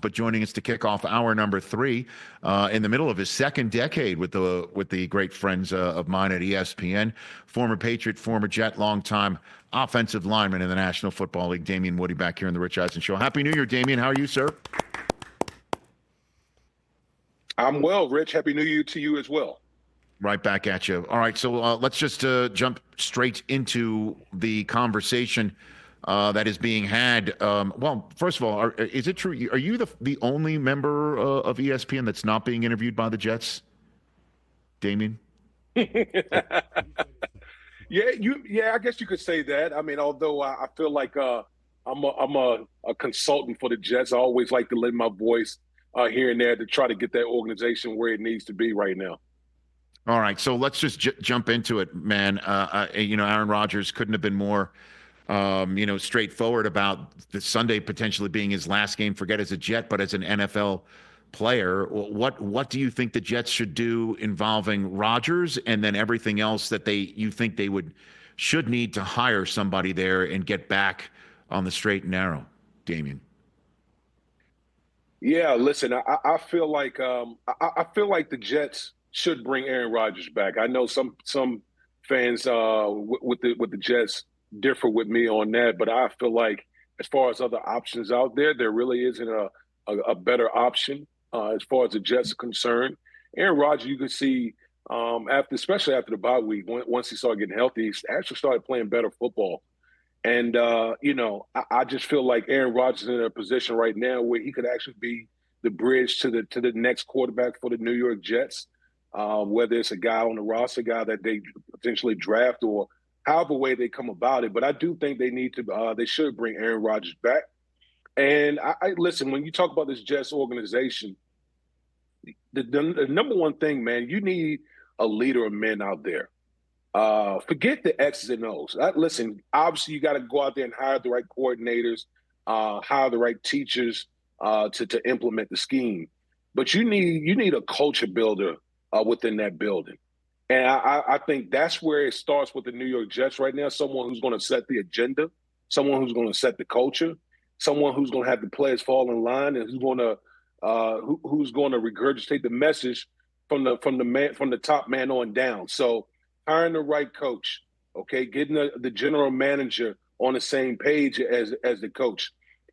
but joining us to kick off hour number 3 in the middle of his second decade with the great friends of mine at ESPN, former Patriot, former Jet, longtime offensive lineman in the National Football League, Damien Woody, back here in the Rich Eisen Show. Happy New Year, Damien. How are you, sir? I'm well, Rich. Happy New Year to you as well. Right back at you. All right, so let's just jump straight into the conversation that is being had. Well, first of all, is it true? Are you the only member of ESPN that's not being interviewed by the Jets, Damien? Yeah, I guess you could say that. I mean, although I feel like I'm a consultant for the Jets, I always like to lend my voice here and there to try to get that organization where it needs to be right now. All right, so let's just jump into it, man. Aaron Rodgers couldn't have been more straightforward about the Sunday potentially being his last game, forget as a Jet, but as an NFL player. What do you think the Jets should do involving Rodgers, and then everything else that you think they should need to hire somebody there and get back on the straight and narrow, Damien? Yeah, listen, I feel like the Jets should bring Aaron Rodgers back. I know some fans with the Jets differ with me on that, but I feel like as far as other options out there, there really isn't a better option as far as the Jets are concerned. Aaron Rodgers, you could see especially after the bye week, once he started getting healthy, he actually started playing better football. And I just feel like Aaron Rodgers is in a position right now where he could actually be the bridge to the next quarterback for the New York Jets. Whether it's a guy on the roster, guy that they potentially draft, or however way they come about it. But I do think they should bring Aaron Rodgers back. And I listen, when you talk about this Jets organization, the number one thing, man, you need a leader of men out there. Forget the X's and O's. Listen, obviously you got to go out there and hire the right coordinators, hire the right teachers to implement the scheme. But you need a culture builder within that building. And I think that's where it starts with the New York Jets right now. Someone who's going to set the agenda, someone who's going to set the culture, someone who's going to have the players fall in line, and who's going to regurgitate the message from the top man on down. So hiring the right coach, okay, getting the general manager on the same page as the coach,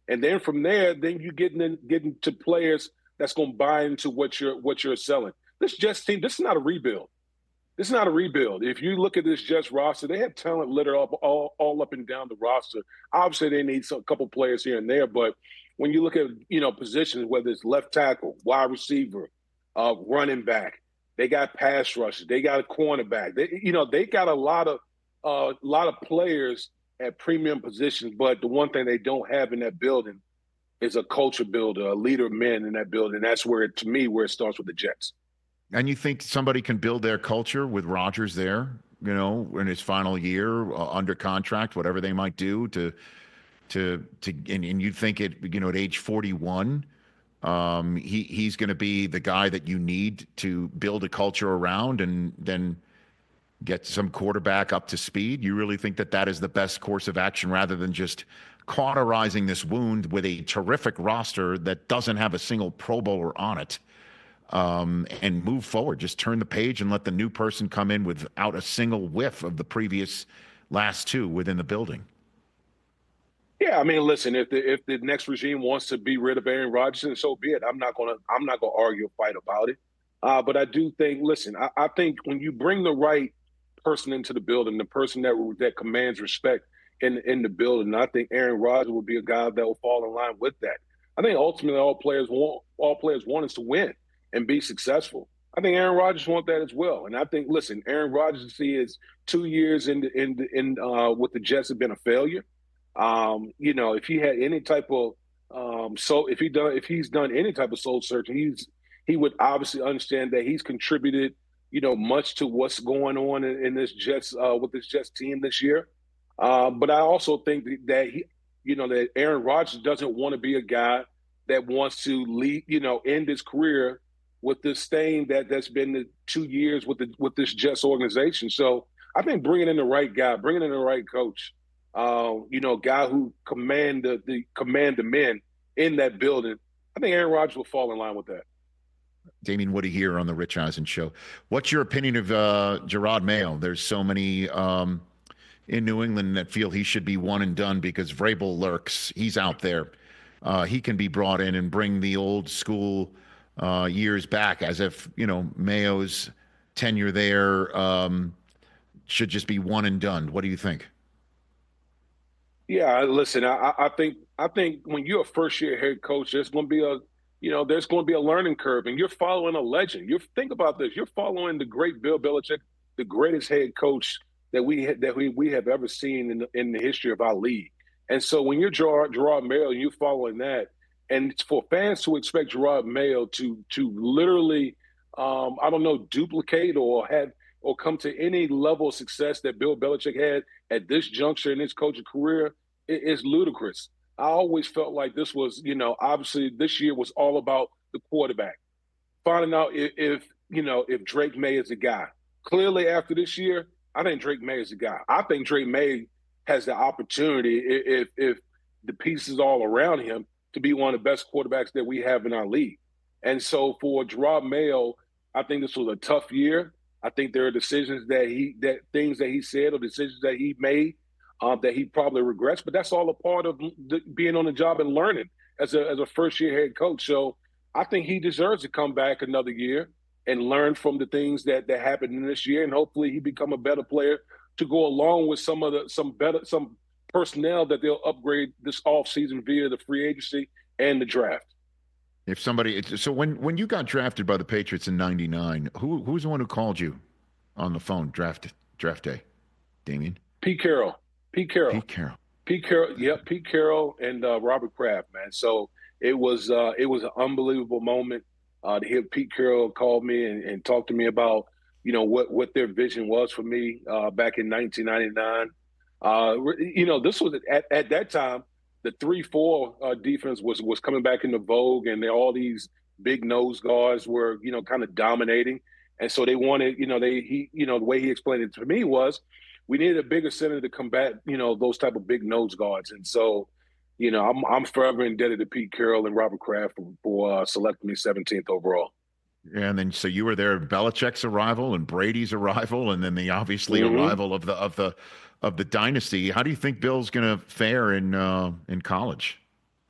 and then from there, then you getting to players that's going to buy into what you're selling. This Jets team, this is not a rebuild. This is not a rebuild. If you look at this Jets roster, they have talent littered up all up and down the roster. Obviously, they need a couple players here and there, but when you look at positions, whether it's left tackle, wide receiver, running back, they got pass rushers, they got a cornerback. They got a lot of players at premium positions, but the one thing they don't have in that building is a culture builder, a leader of men in that building. That's where it starts with the Jets. And you think somebody can build their culture with Rodgers there, in his final year under contract, whatever they might do and you think at age 41, he's going to be the guy that you need to build a culture around and then get some quarterback up to speed? You really think that is the best course of action rather than just cauterizing this wound with a terrific roster that doesn't have a single Pro Bowler on it? And move forward, just turn the page and let the new person come in without a single whiff of the previous last two within the building. Yeah, I mean, listen, if the next regime wants to be rid of Aaron Rodgers, then so be it. I'm not gonna argue or fight about it. But I do think, listen, I think when you bring the right person into the building, the person that commands respect in the building, I think Aaron Rodgers will be a guy that will fall in line with that. I think ultimately all players want is to win and be successful. I think Aaron Rodgers wants that as well. And I think, listen, Aaron Rodgers, his 2 years in with the Jets have been a failure. If he had any type of if he's done any type of soul searching, he would obviously understand that he's contributed, much to what's going on in this Jets with this Jets team this year. But I also think that that Aaron Rodgers doesn't want to be a guy that wants to lead, end his career with this stain that's been the 2 years with this Jets organization. So I think bringing in the right guy, bringing in the right coach, guy who command the men in that building, I think Aaron Rodgers will fall in line with that. Damien Woody here on the Rich Eisen Show. What's your opinion of Jerod Mayo? There's so many in New England that feel he should be one and done because Vrabel lurks. He's out there. He can be brought in and bring the old school years back, as if Mayo's tenure there should just be one and done. What do you think? Yeah, listen, I think when you're a first year head coach, there's going to be a learning curve, and you're following a legend. You think about this: you're following the great Bill Belichick, the greatest head coach that we have ever seen in the history of our league. And so when you're Jerod Mayo, and you're following that, and for fans to expect Jerod Mayo to literally, I don't know, duplicate or come to any level of success that Bill Belichick had at this juncture in his coaching career is ludicrous. I always felt like this was, obviously this year was all about the quarterback. Finding out if Drake May is the guy. Clearly after this year, I think Drake May is the guy. I think Drake May has the opportunity, if the pieces all around him, to be one of the best quarterbacks that we have in our league. And so for Jerod Mayo, I think this was a tough year. I think there are decisions things that he said or decisions that he made that he probably regrets, but that's all a part of being on the job and learning as a first year head coach. So I think he deserves to come back another year and learn from the things that happened in this year, and hopefully he become a better player to go along with some personnel that they'll upgrade this offseason via the free agency and the draft. So when you got drafted by the Patriots in '99, who's the one who called you on the phone draft day, Damien? Pete Carroll. Pete Carroll. Yep, Pete Carroll and Robert Kraft, man. So it was an unbelievable moment to hear Pete Carroll call me and talk to me about what their vision was for me back in 1999. This was at that time, the 3-4 defense was coming back into vogue, and all these big nose guards were kind of dominating, and so they wanted the way he explained it to me was we needed a bigger center to combat those type of big nose guards, and so I'm forever indebted to Pete Carroll and Robert Kraft for selecting me 17th overall. Yeah, and then so you were there, Belichick's arrival and Brady's arrival, and then the obviously arrival of the dynasty. How do you think Bill's going to fare in college,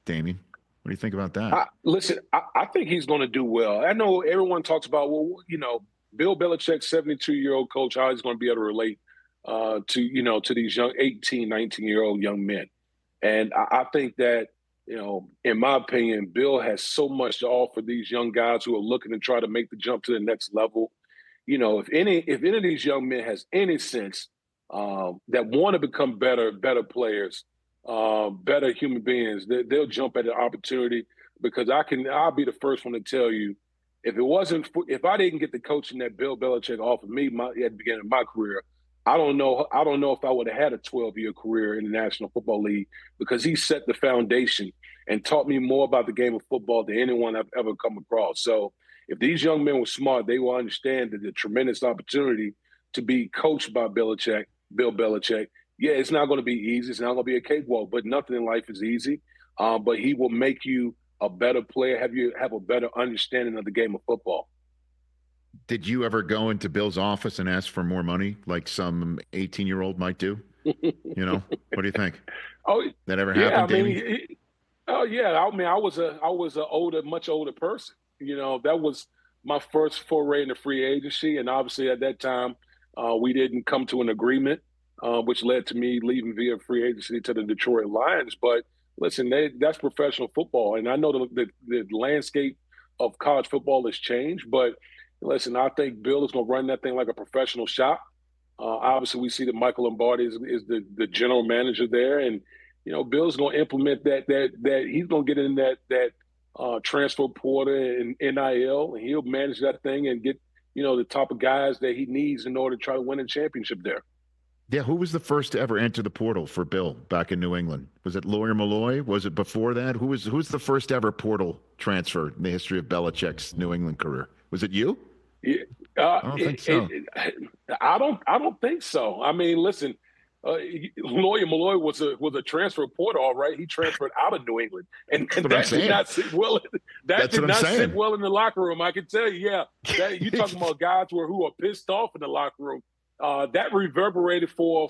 Damien? What do you think about that? Listen, I think he's going to do well. I know everyone talks about, Bill Belichick, 72-year-old coach, how he's going to be able to relate to these young 18, 19-year-old young men. And I think that, in my opinion, Bill has so much to offer these young guys who are looking to try to make the jump to the next level. If any of these young men has any sense that want to become better players, better human beings, they'll jump at the opportunity, because I'll be the first one to tell you, if I didn't get the coaching that Bill Belichick offered me at the beginning of my career, I don't know if I would have had a 12-year career in the National Football League, because he set the foundation and taught me more about the game of football than anyone I've ever come across. So if these young men were smart, they will understand that the tremendous opportunity to be coached by Bill Belichick. Yeah, it's not going to be easy. It's not going to be a cakewalk, but nothing in life is easy. But he will make you a better player, have a better understanding of the game of football. Did you ever go into Bill's office and ask for more money like some 18-year-old might do? What do you think? That ever happened? I was a much older person. That was my first foray into free agency, and obviously at that time we didn't come to an agreement, which led to me leaving via free agency to the Detroit Lions. But listen, that's professional football, and I know the landscape of college football has changed, but listen, I think Bill is going to run that thing like a professional shop. Obviously, we see that Michael Lombardi is the general manager there, and Bill's going to implement that he's going to get in that transfer portal and NIL, and he'll manage that thing and get the type of guys that he needs in order to try to win a championship there. Yeah, who was the first to ever enter the portal for Bill back in New England? Was it Lawyer Malloy? Was it before that? Who's the first ever portal transfer in the history of Belichick's New England career? Was it you? I don't think so. I don't think so. I mean, listen, Lawyer Malloy was a transfer portal, all right. He transferred out of New England, and That's what I'm that did saying. not sit well. That That's did what I'm not sit saying. well in the locker room. I can tell you, yeah. That you talking about guys who are pissed off in the locker room. That reverberated for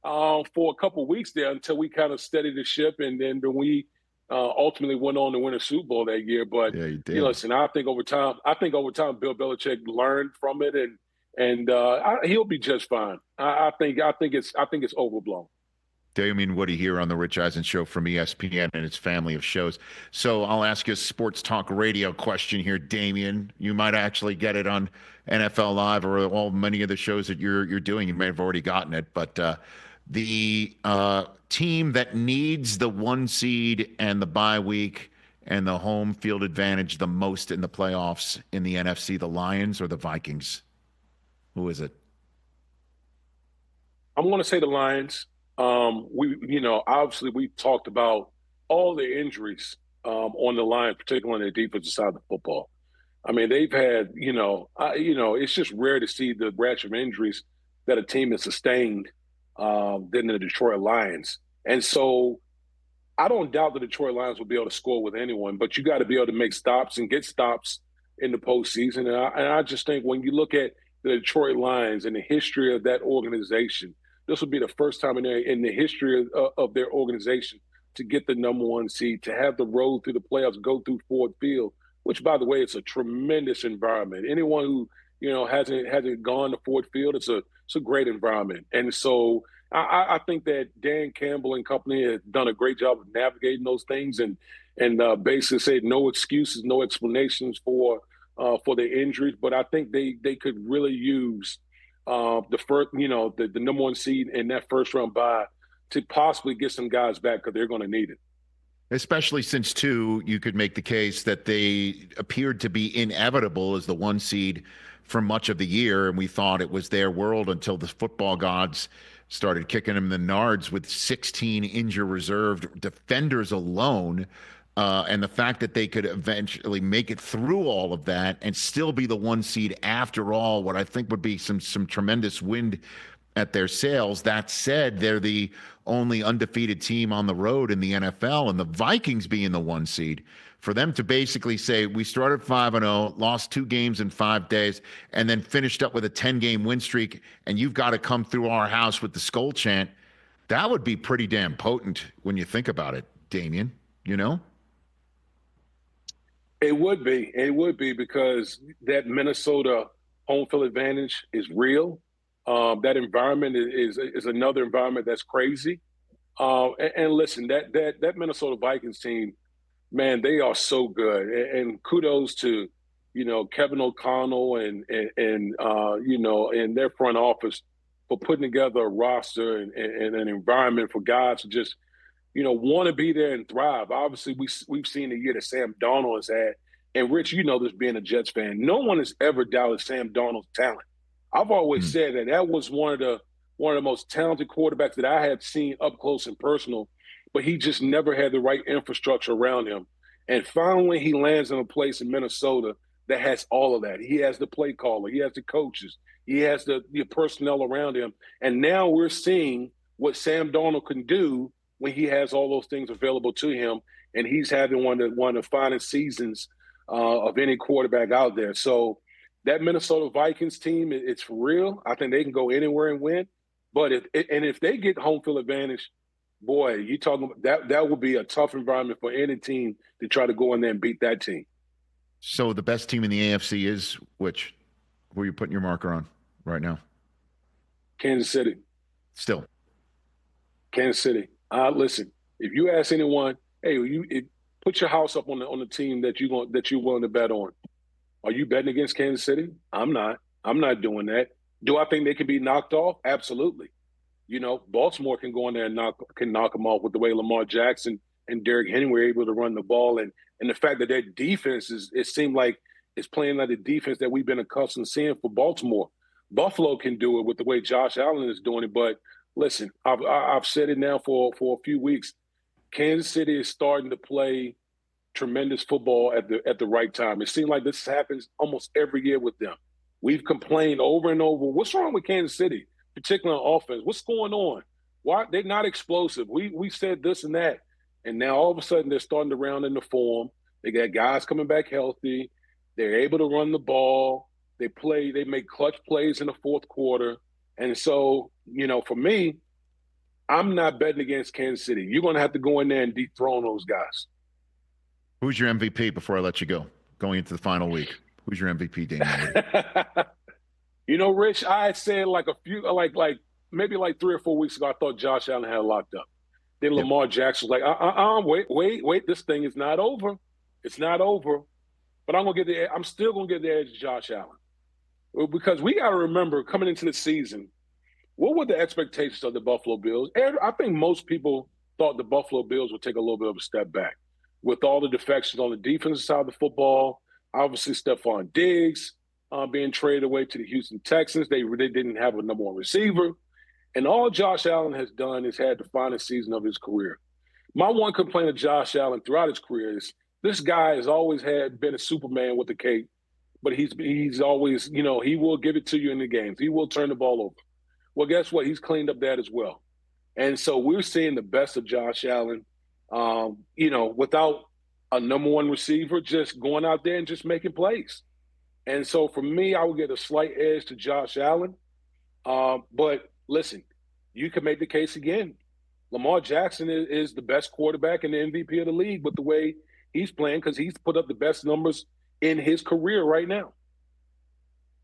a couple of weeks there until we kind of steadied the ship, and then we ultimately went on to win a Super Bowl that year. But Yeah, you did. listen, I think over time, Bill Belichick learned from it, and he'll be just fine. I think it's overblown. Damien Woody here on the Rich Eisen Show from ESPN and its family of shows. So I'll ask you a sports talk radio question here, Damien. You might actually get it on NFL Live or many of the shows that you're doing. You may have already gotten it, but the team that needs the 1 seed and the bye week and the home field advantage the most in the playoffs in the NFC, the Lions or the Vikings? Who is it? I'm going to say the Lions. Obviously we talked about all the injuries on the line, particularly on the defensive side of the football. I mean, they've had, it's just rare to see the rash of injuries that a team has sustained than the Detroit Lions. And so I don't doubt the Detroit Lions will be able to score with anyone, but you got to be able to make stops and get stops in the postseason. And I just think when you look at the Detroit Lions and the history of that organization, this will be the first time in the history of their organization to get the number 1 seed, to have the road through the playoffs, go through Ford Field, which, by the way, it's a tremendous environment. Anyone who hasn't gone to Ford Field, it's a great environment. And so I think that Dan Campbell and company have done a great job of navigating those things and basically said no excuses, no explanations for the injuries. But I think they could really use the first, the number 1 seed in that first round bye to possibly get some guys back because they're going to need it. Especially since, too, you could make the case that they appeared to be inevitable as the 1 seed for much of the year, and we thought it was their world until the football gods started kicking them in the nards with 16 injury reserved defenders alone. And the fact that they could eventually make it through all of that and still be the 1 seed after all, what I think would be some tremendous wind at their sails. That said, they're the only undefeated team on the road in the NFL, and the Vikings being the 1 seed, for them to basically say, we started 5-0, lost 2 games in 5 days, and then finished up with a 10-game win streak, and you've got to come through our house with the skull chant, that would be pretty damn potent when you think about it, Damien, It would be because that Minnesota home field advantage is real. That environment is another environment that's crazy. And listen, that Minnesota Vikings team, man, they are so good. And kudos to, Kevin O'Connell and their front office for putting together a roster and an environment for guys to just, want to be there and thrive. Obviously, we've seen the year that Sam Darnold has had. And Rich, this being a Jets fan, no one has ever doubted Sam Darnold's talent. I've always said that was one of the most talented quarterbacks that I have seen up close and personal, but he just never had the right infrastructure around him. And finally, he lands in a place in Minnesota that has all of that. He has the play caller, he has the coaches, he has the personnel around him. And now we're seeing what Sam Darnold can do when he has all those things available to him, and he's having one of the finest seasons of any quarterback out there. So that Minnesota Vikings team, it's for real. I think they can go anywhere and win. But if they get home field advantage, boy, you talking about that would be a tough environment for any team to try to go in there and beat that team. So the best team in the AFC is which? Who are you putting your marker on right now? Kansas City. Still. Kansas City. Listen, if you ask anyone, hey, put your house up on the team that you're willing to bet on. Are you betting against Kansas City? I'm not. I'm not doing that. Do I think they can be knocked off? Absolutely. Baltimore can go in there and knock them off with the way Lamar Jackson and Derrick Henry were able to run the ball, and the fact that their defense it seemed like it's playing like the defense that we've been accustomed to seeing for Baltimore. Buffalo can do it with the way Josh Allen is doing it, but listen, I've said it now for a few weeks. Kansas City is starting to play tremendous football at the right time. It seems like this happens almost every year with them. We've complained over and over, what's wrong with Kansas City, particularly on offense? What's going on? Why they're not explosive? We said this and that, and now all of a sudden they're starting to round into form. They got guys coming back healthy. They're able to run the ball. They make clutch plays in the fourth quarter. And so, for me, I'm not betting against Kansas City. You're going to have to go in there and dethrone those guys. Who's your MVP before I let you go, going into the final week? Who's your MVP, Damien? Rich, I had said like maybe like 3 or 4 weeks ago, I thought Josh Allen had it locked up. Then Lamar Jackson was like, wait, this thing is not over. It's not over. But I'm still going to get the edge to Josh Allen. Because we got to remember, coming into the season, what were the expectations of the Buffalo Bills? And I think most people thought the Buffalo Bills would take a little bit of a step back. With all the defections on the defensive side of the football, obviously Stephon Diggs being traded away to the Houston Texans. They didn't have a number one receiver. And all Josh Allen has done is had the finest season of his career. My one complaint of Josh Allen throughout his career is this guy has always been a Superman with a cape, but he's always, he will give it to you in the games. He will turn the ball over. Well, guess what? He's cleaned up that as well. And so we're seeing the best of Josh Allen, without a number one receiver, just going out there and just making plays. And so for me, I would get a slight edge to Josh Allen. But listen, you can make the case again. Lamar Jackson is the best quarterback and the MVP of the league with the way he's playing, because he's put up the best numbers in his career right now.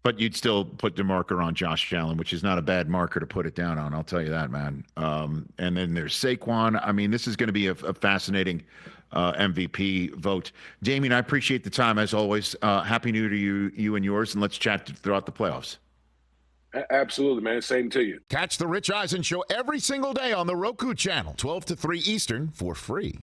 But you'd still put the marker on Josh Allen, which is not a bad marker to put it down on. I'll tell you that, man. And then there's Saquon. I mean, this is going to be a fascinating MVP vote. Damien, I appreciate the time as always. Happy New Year to you and yours, and let's chat throughout the playoffs. Absolutely, man. Same to you. Catch the Rich Eisen Show every single day on the Roku Channel, 12 to 3 Eastern, for free.